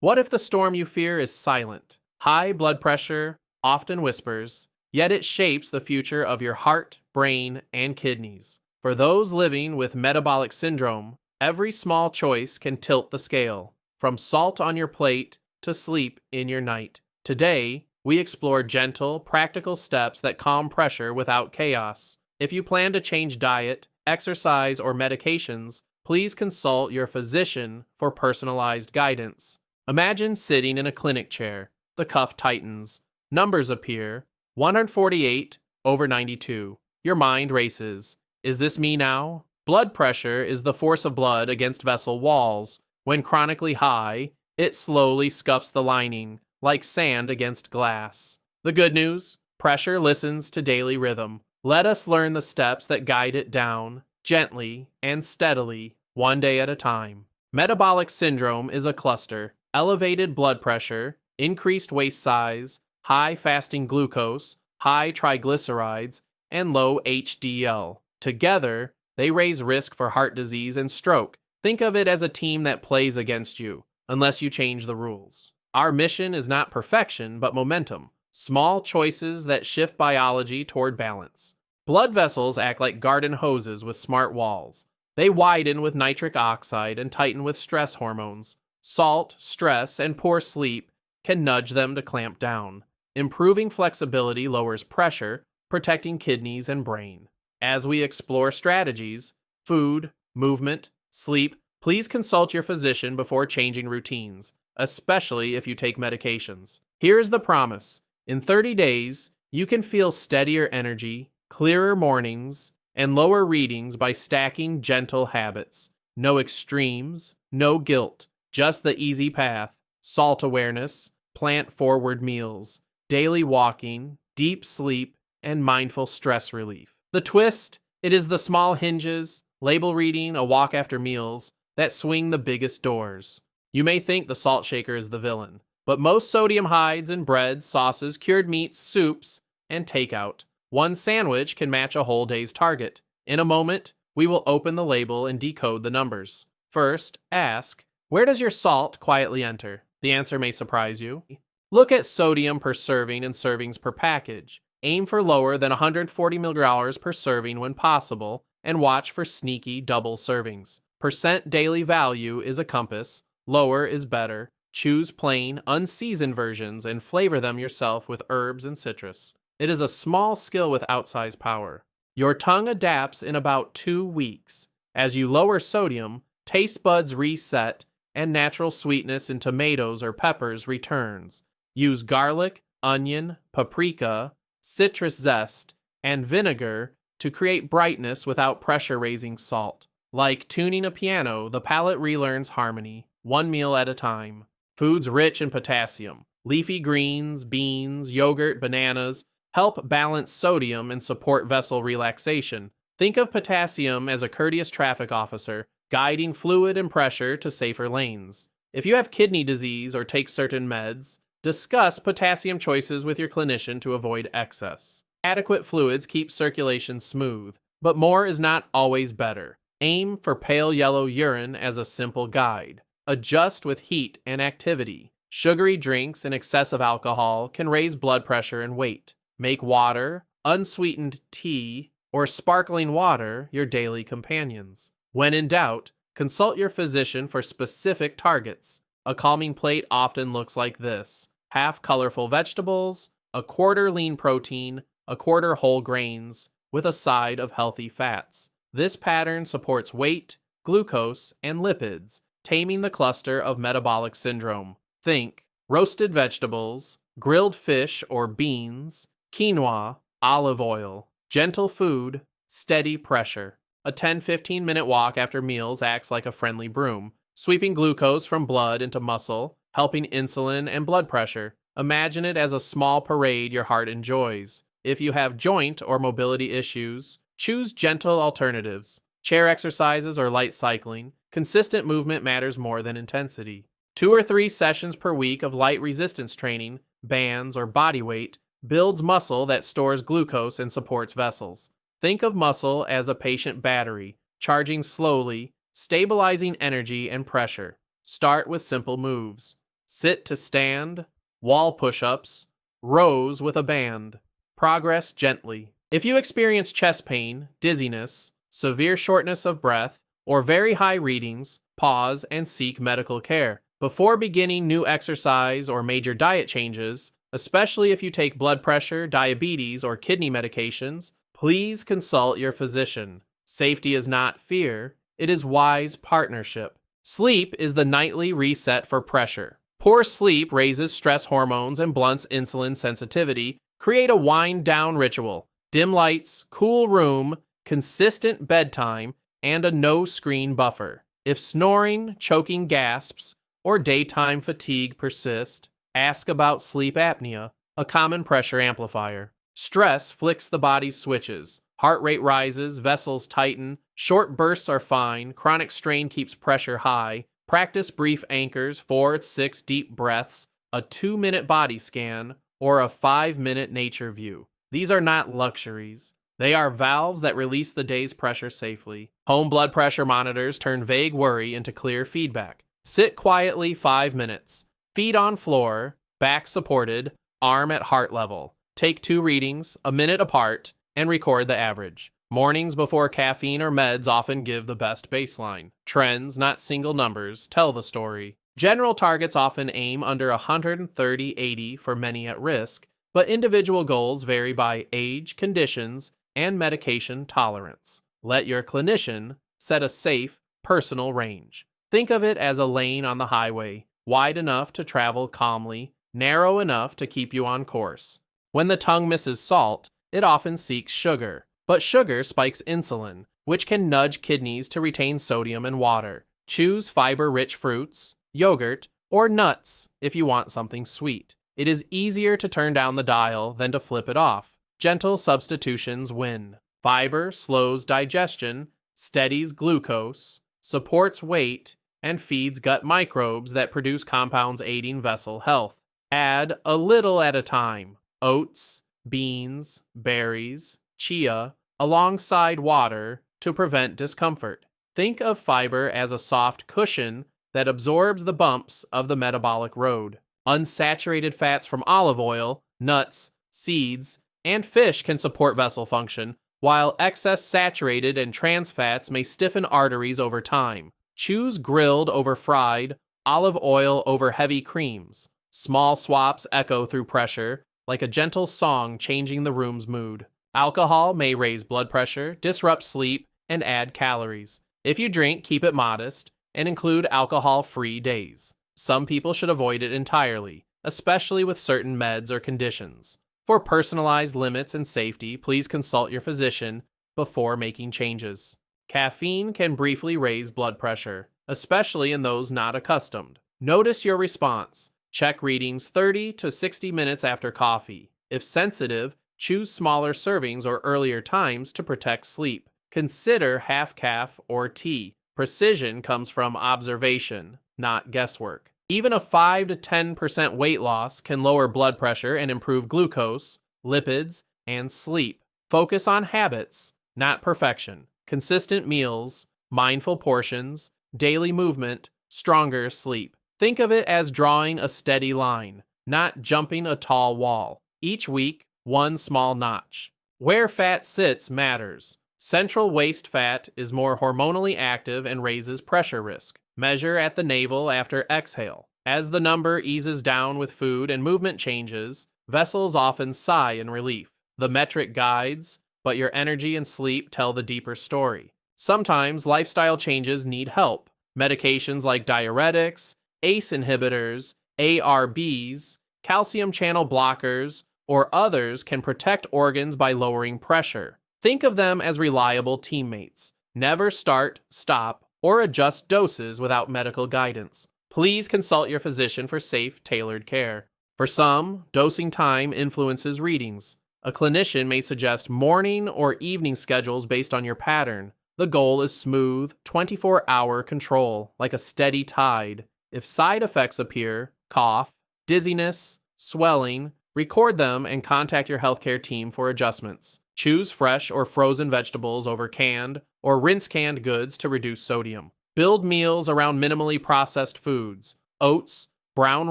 What if the storm you fear is silent? High blood pressure often whispers, yet it shapes the future of your heart, brain, and kidneys. For those living with metabolic syndrome, every small choice can tilt the scale, from salt on your plate to sleep in your night. Today, we explore gentle, practical steps that calm pressure without chaos. If you plan to change diet, exercise, or medications, please consult your physician for personalized guidance. Imagine sitting in a clinic chair. The cuff tightens. Numbers appear. 148 over 92. Your mind races. Is this me now? Blood pressure is the force of blood against vessel walls. When chronically high, it slowly scuffs the lining, like sand against glass. The good news? Pressure listens to daily rhythm. Let us learn the steps that guide it down, gently and steadily, one day at a time. Metabolic syndrome is a cluster. Elevated blood pressure, increased waist size, high fasting glucose, high triglycerides, and low HDL. Together, they raise risk for heart disease and stroke. Think of it as a team that plays against you, unless you change the rules. Our mission is not perfection, but momentum. Small choices that shift biology toward balance. Blood vessels act like garden hoses with smart walls. They widen with nitric oxide and tighten with stress hormones. Salt, stress, and poor sleep can nudge them to clamp down. Improving flexibility lowers pressure, protecting kidneys and brain. As we explore strategies, food, movement, sleep, please consult your physician before changing routines, especially if you take medications. Here's the promise. In 30 days, you can feel steadier energy, clearer mornings, and lower readings by stacking gentle habits. No extremes, no guilt, just the easy path. Salt awareness, plant-forward meals, daily walking, deep sleep, and mindful stress relief. The twist? It is the small hinges, label reading, a walk after meals, that swing the biggest doors. You may think the salt shaker is the villain, but most sodium hides in breads, sauces, cured meats, soups, and takeout. One sandwich can match a whole day's target. In a moment, we will open the label and decode the numbers. First, ask, where does your salt quietly enter? The answer may surprise you. Look at sodium per serving and servings per package. Aim for lower than 140 milligrams per serving when possible, and watch for sneaky double servings. Percent daily value is a compass. Lower is better. Choose plain, unseasoned versions and flavor them yourself with herbs and citrus. It is a small skill with outsized power. Your tongue adapts in about 2 weeks. As you lower sodium, taste buds reset, and natural sweetness in tomatoes or peppers returns. Use garlic, onion, paprika, citrus zest, and vinegar to create brightness without pressure-raising salt. Like tuning a piano, the palate relearns harmony, one meal at a time. Foods rich in potassium. Leafy greens, beans, yogurt, bananas help balance sodium and support vessel relaxation. Think of potassium as a courteous traffic officer, guiding fluid and pressure to safer lanes. If you have kidney disease or take certain meds, discuss potassium choices with your clinician to avoid excess. Adequate fluids keep circulation smooth, but more is not always better. Aim for pale yellow urine as a simple guide. Adjust with heat and activity. Sugary drinks and excessive alcohol can raise blood pressure and weight. Make water, unsweetened tea, or sparkling water your daily companions. When in doubt, consult your physician for specific targets. A calming plate often looks like this: half colorful vegetables, a quarter lean protein, a quarter whole grains, with a side of healthy fats. This pattern supports weight, glucose, and lipids, taming the cluster of metabolic syndrome. Think roasted vegetables, grilled fish or beans, quinoa, olive oil, gentle food, steady pressure. A 10-15 minute walk after meals acts like a friendly broom, sweeping glucose from blood into muscle, helping insulin and blood pressure. Imagine it as a small parade your heart enjoys. If you have joint or mobility issues, choose gentle alternatives. Chair exercises or light cycling. Consistent movement matters more than intensity. 2 or 3 sessions per week of light resistance training, bands, or body weight builds muscle that stores glucose and supports vessels. Think of muscle as a patient battery, charging slowly, stabilizing energy and pressure. Start with simple moves. sit to stand, wall push-ups, rows with a band. Progress gently. If you experience chest pain, dizziness, severe shortness of breath, or very high readings, pause and seek medical care. Before beginning new exercise or major diet changes, especially if you take blood pressure, diabetes, or kidney medications, please consult your physician. Safety is not fear, it is wise partnership. Sleep is the nightly reset for pressure. Poor sleep raises stress hormones and blunts insulin sensitivity. Create a wind-down ritual. Dim lights, cool room, consistent bedtime, and a no-screen buffer. If snoring, choking gasps, or daytime fatigue persist, ask about sleep apnea, a common pressure amplifier. Stress flicks the body's switches. Heart rate rises, vessels tighten, short bursts are fine, chronic strain keeps pressure high. Practice brief anchors, 4 to 6 deep breaths, a 2-minute body scan, or a 5-minute nature view. These are not luxuries. They are valves that release the day's pressure safely. Home blood pressure monitors turn vague worry into clear feedback. Sit quietly 5 minutes. Feet on floor, back supported, arm at heart level. Take 2 readings, a minute apart, and record the average. Mornings before caffeine or meds often give the best baseline. Trends, not single numbers, tell the story. General targets often aim under 130/80 for many at risk, but individual goals vary by age, conditions, and medication tolerance. Let your clinician set a safe, personal range. Think of it as a lane on the highway, wide enough to travel calmly, narrow enough to keep you on course. When the tongue misses salt, it often seeks sugar, but sugar spikes insulin, which can nudge kidneys to retain sodium and water. Choose fiber-rich fruits, yogurt, or nuts if you want something sweet. It is easier to turn down the dial than to flip it off. Gentle substitutions win. Fiber slows digestion, steadies glucose, supports weight, and feeds gut microbes that produce compounds aiding vessel health. Add a little at a time. Oats, beans, berries, chia, alongside water to prevent discomfort. Think of fiber as a soft cushion that absorbs the bumps of the metabolic road. Unsaturated fats from olive oil, nuts, seeds, and fish can support vessel function, while excess saturated and trans fats may stiffen arteries over time. Choose grilled over fried, olive oil over heavy creams. Small swaps echo through pressure, like a gentle song changing the room's mood. Alcohol may raise blood pressure, disrupt sleep, and add calories. If you drink, keep it modest, and include alcohol-free days. Some people should avoid it entirely, especially with certain meds or conditions. For personalized limits and safety, please consult your physician before making changes. Caffeine can briefly raise blood pressure, especially in those not accustomed. Notice your response. Check readings 30 to 60 minutes after coffee. If sensitive, choose smaller servings or earlier times to protect sleep. Consider half-calf or tea. Precision comes from observation, not guesswork. Even a 5 to 10% weight loss can lower blood pressure and improve glucose, lipids, and sleep. Focus on habits, not perfection. Consistent meals, mindful portions, daily movement, stronger sleep. Think of it as drawing a steady line, not jumping a tall wall. Each week, one small notch. Where fat sits matters. Central waist fat is more hormonally active and raises pressure risk. Measure at the navel after exhale. As the number eases down with food and movement changes, vessels often sigh in relief. The metric guides, but your energy and sleep tell the deeper story. Sometimes lifestyle changes need help. Medications like diuretics, ACE inhibitors, ARBs, calcium channel blockers, or others can protect organs by lowering pressure. Think of them as reliable teammates. Never start, stop, or adjust doses without medical guidance. Please consult your physician for safe, tailored care. For some, dosing time influences readings. A clinician may suggest morning or evening schedules based on your pattern. The goal is smooth, 24-hour control, like a steady tide. If side effects appear, cough, dizziness, swelling, record them and contact your healthcare team for adjustments. Choose fresh or frozen vegetables over canned or rinse-canned goods to reduce sodium. Build meals around minimally processed foods, oats, brown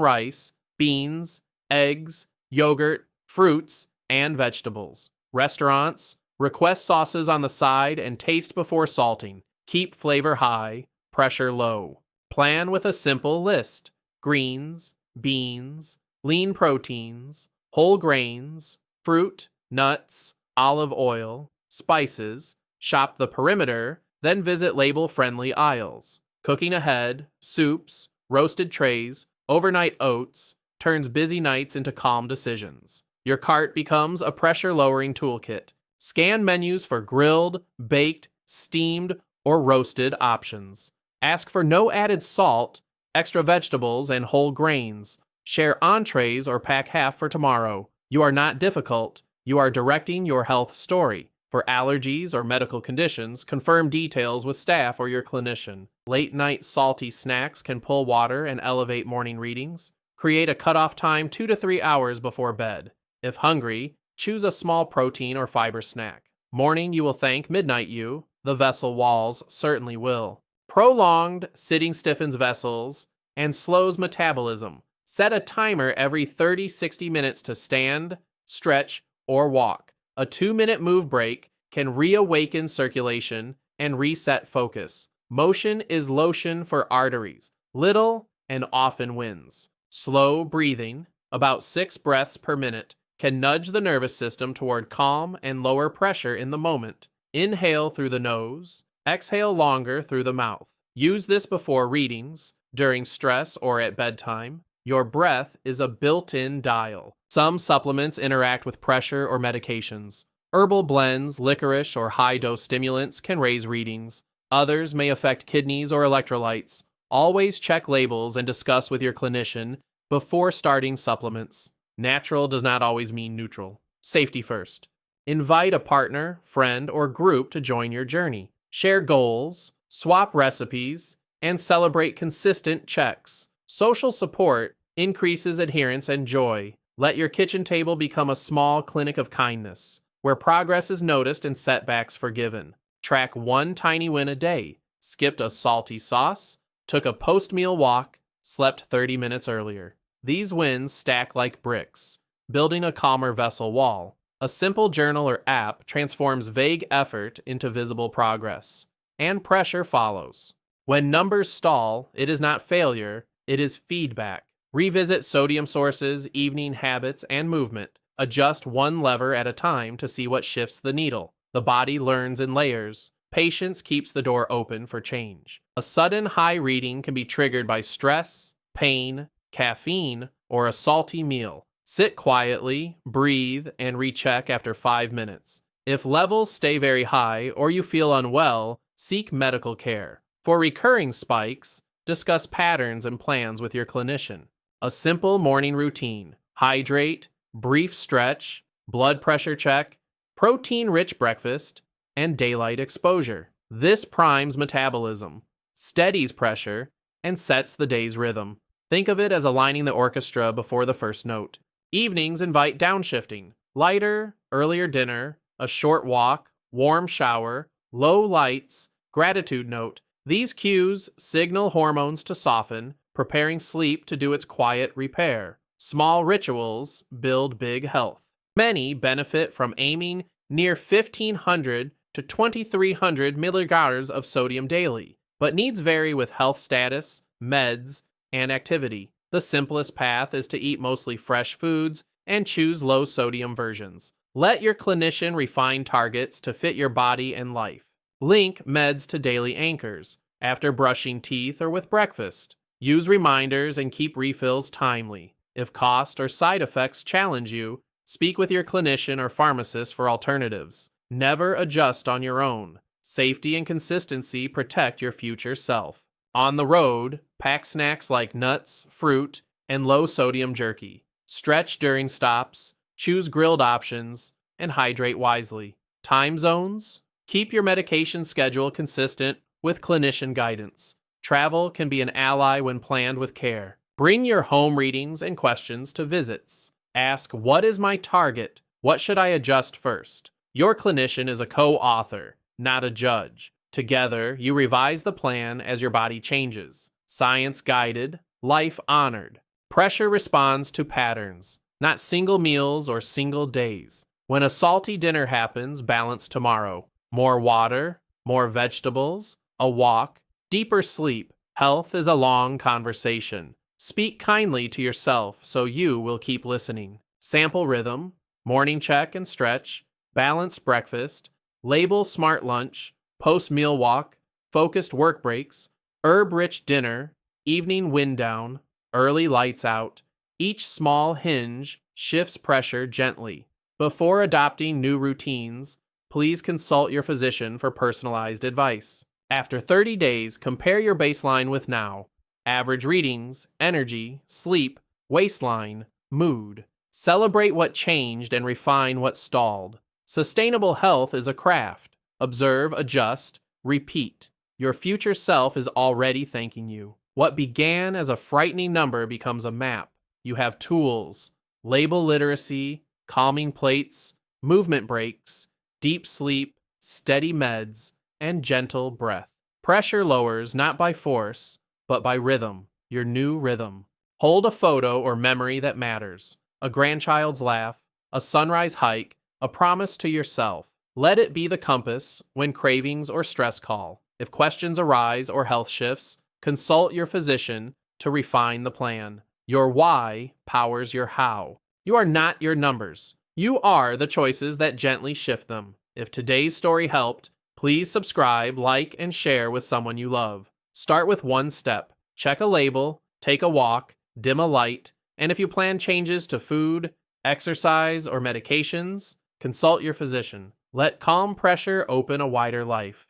rice, beans, eggs, yogurt, fruits, and vegetables. Restaurants, request sauces on the side and taste before salting. Keep flavor high, pressure low. Plan with a simple list: greens, beans, lean proteins, whole grains, fruit, nuts, olive oil, spices. Shop the perimeter, then visit label-friendly aisles. Cooking ahead, soups, roasted trays, overnight oats turns busy nights into calm decisions. Your cart becomes a pressure-lowering toolkit. Scan menus for grilled, baked, steamed, or roasted options. Ask for no added salt, extra vegetables, and whole grains. Share entrees or pack half for tomorrow. You are not difficult. You are directing your health story. For allergies or medical conditions, confirm details with staff or your clinician. Late-night salty snacks can pull water and elevate morning readings. Create a cutoff time 2 to 3 hours before bed. If hungry, choose a small protein or fiber snack. Morning you will thank midnight you. The vessel walls certainly will. Prolonged sitting stiffens vessels and slows metabolism. Set a timer every 30-60 minutes to stand, stretch, or walk. A 2-minute move break can reawaken circulation and reset focus. Motion is lotion for arteries. Little and often wins. Slow breathing, about 6 breaths per minute, can nudge the nervous system toward calm and lower pressure in the moment. Inhale through the nose, exhale longer through the mouth. Use this before readings, during stress, or at bedtime. Your breath is a built-in dial. Some supplements interact with pressure or medications. Herbal blends, licorice, or high-dose stimulants can raise readings. Others may affect kidneys or electrolytes. Always check labels and discuss with your clinician before starting supplements. Natural does not always mean neutral. Safety first. Invite a partner, friend, or group to join your journey. Share goals, swap recipes, and celebrate consistent checks. Social support increases adherence and joy. Let your kitchen table become a small clinic of kindness, where progress is noticed and setbacks forgiven. Track one tiny win a day. Skipped a salty sauce, took a post-meal walk, slept 30 minutes earlier. These wins stack like bricks, building a calmer vessel wall. A simple journal or app transforms vague effort into visible progress, and pressure follows. When numbers stall, it is not failure, it is feedback. Revisit sodium sources, evening habits, and movement. Adjust one lever at a time to see what shifts the needle. The body learns in layers. Patience keeps the door open for change. A sudden high reading can be triggered by stress, pain, caffeine, or a salty meal. Sit quietly, breathe, and recheck after 5 minutes. If levels stay very high or you feel unwell, seek medical care. For recurring spikes, discuss patterns and plans with your clinician. A simple morning routine: hydrate, brief stretch, blood pressure check, protein-rich breakfast, and daylight exposure. This primes metabolism, steadies pressure, and sets the day's rhythm. Think of it as aligning the orchestra before the first note. Evenings invite downshifting: lighter, earlier dinner, a short walk, warm shower, low lights, gratitude note. These cues signal hormones to soften, preparing sleep to do its quiet repair. Small rituals build big health. Many benefit from aiming near 1,500 to 2,300 milligauss of sodium daily, but needs vary with health status, meds, and activity. The simplest path is to eat mostly fresh foods and choose low-sodium versions. Let your clinician refine targets to fit your body and life. Link meds to daily anchors, after brushing teeth or with breakfast. Use reminders and keep refills timely. If cost or side effects challenge you, speak with your clinician or pharmacist for alternatives. Never adjust on your own. Safety and consistency protect your future self. On the road, pack snacks like nuts, fruit, and low-sodium jerky. Stretch during stops, choose grilled options, and hydrate wisely. Time zones? Keep your medication schedule consistent with clinician guidance. Travel can be an ally when planned with care. Bring your home readings and questions to visits. Ask, what is my target? What should I adjust first? Your clinician is a co-author, not a judge. Together, you revise the plan as your body changes. Science guided, life honored. Pressure responds to patterns, not single meals or single days. When a salty dinner happens, balance tomorrow. More water, more vegetables, a walk, deeper sleep. Health is a long conversation. Speak kindly to yourself so you will keep listening. Sample rhythm, morning check and stretch, balanced breakfast, label smart lunch, post-meal walk, focused work breaks, herb-rich dinner, evening wind down, early lights out. Each small hinge shifts pressure gently. Before adopting new routines, please consult your physician for personalized advice. After 30 days, compare your baseline with now. Average readings, energy, sleep, waistline, mood. Celebrate what changed and refine what stalled. Sustainable health is a craft. Observe, adjust, repeat. Your future self is already thanking you. What began as a frightening number becomes a map. You have tools, label literacy, calming plates, movement breaks, deep sleep, steady meds, and gentle breath. Pressure lowers not by force, but by rhythm, your new rhythm. Hold a photo or memory that matters. A grandchild's laugh, a sunrise hike, a promise to yourself. Let it be the compass when cravings or stress call. If questions arise or health shifts, consult your physician to refine the plan. Your why powers your how. You are not your numbers. You are the choices that gently shift them. If today's story helped, please subscribe, like, and share with someone you love. Start with one step. Check a label, take a walk, dim a light, and if you plan changes to food, exercise, or medications, consult your physician. Let calm pressure open a wider life.